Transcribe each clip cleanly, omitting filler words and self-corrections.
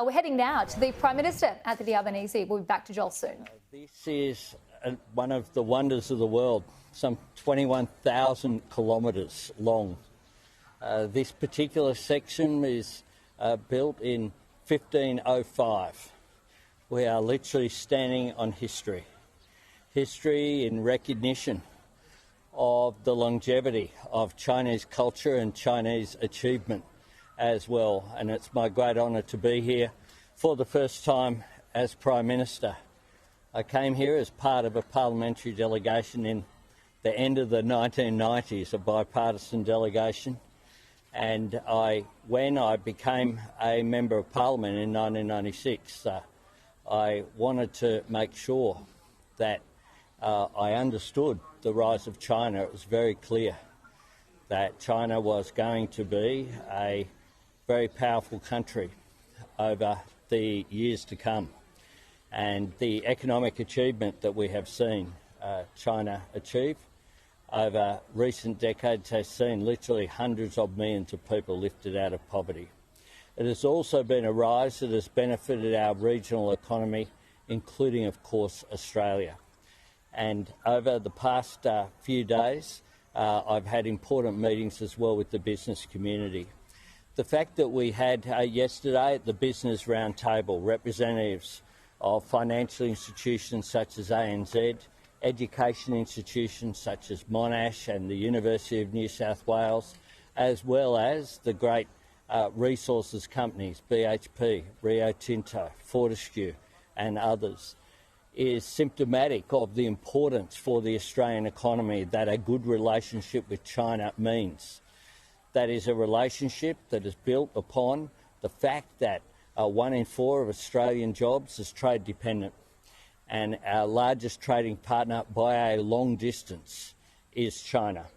We're heading now to the Prime Minister, Anthony Albanese. We'll be back to Joel soon. This is one of the wonders of the world, some 21,000 kilometres long. This particular section is built in 1505. We are literally standing on history. History in recognition of the longevity of Chinese culture and Chinese achievement as well. And it's my great honour to be here for the first time as Prime Minister. I came here as part of a parliamentary delegation in the end of the 1990s, a bipartisan delegation. And when I became a Member of Parliament in 1996, I wanted to make sure that I understood the rise of China. It was very clear that China was going to be a very powerful country over the years to come. And the economic achievement that we have seen China achieve over recent decades has seen literally hundreds of millions of people lifted out of poverty. It has also been a rise that has benefited our regional economy, including, of course, Australia. And over the past few days, I've had important meetings as well with the business community. The fact that we had yesterday at the Business Roundtable representatives of financial institutions such as ANZ, education institutions such as Monash and the University of New South Wales, as well as the great resources companies, BHP, Rio Tinto, Fortescue and others, is symptomatic of the importance for the Australian economy that a good relationship with China means. That is a relationship that is built upon the fact that 1 in 4 of Australian jobs is trade dependent, and our largest trading partner by a long distance is China.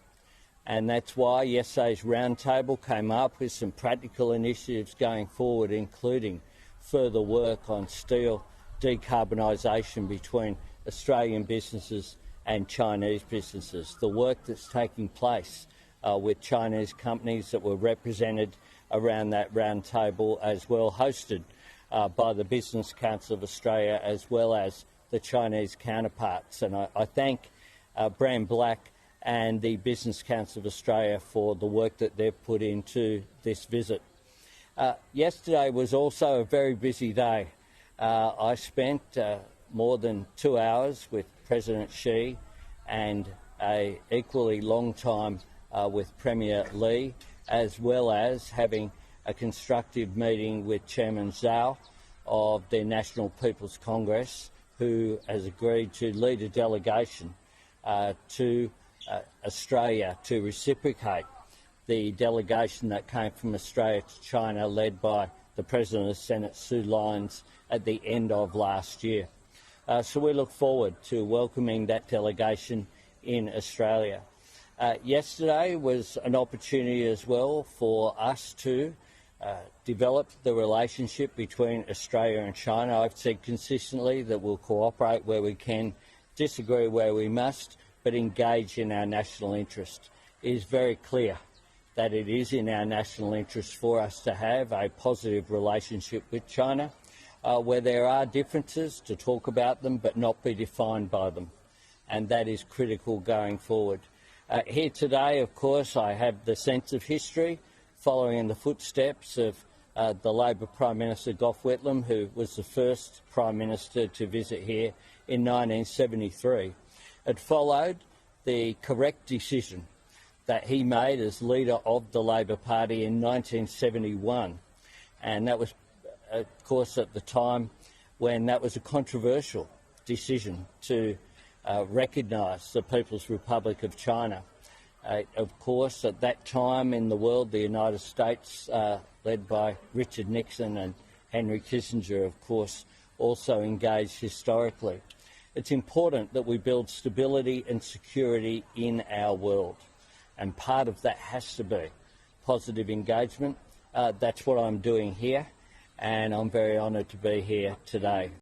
And that's why yesterday's roundtable came up with some practical initiatives going forward, including further work on steel decarbonisation between Australian businesses and Chinese businesses. The work that's taking place with Chinese companies that were represented around that roundtable, as well hosted by the Business Council of Australia as well as the Chinese counterparts. And I thank Brand Black and the Business Council of Australia for the work that they've put into this visit. Yesterday was also a very busy day. I spent more than 2 hours with President Xi and an equally long time with Premier Li, as well as having a constructive meeting with Chairman Zhao of the National People's Congress, who has agreed to lead a delegation to Australia to reciprocate the delegation that came from Australia to China, led by the President of the Senate, Sue Lyons, at the end of last year. So we look forward to welcoming that delegation in Australia. Yesterday was an opportunity as well for us to develop the relationship between Australia and China. I've said consistently that we'll cooperate where we can, disagree where we must, but engage in our national interest. It is very clear that it is in our national interest for us to have a positive relationship with China, where there are differences, to talk about them but not be defined by them. And that is critical going forward. Here today, of course, I have the sense of history, following in the footsteps of the Labor Prime Minister Gough Whitlam, who was the first Prime Minister to visit here in 1973. It followed the correct decision that he made as leader of the Labor Party in 1971. And that was, of course, at the time when that was a controversial decision to recognise the People's Republic of China. Of course, at that time in the world, the United States, led by Richard Nixon and Henry Kissinger, of course, also engaged historically. It's important that we build stability and security in our world, and part of that has to be positive engagement. That's what I'm doing here, and I'm very honoured to be here today.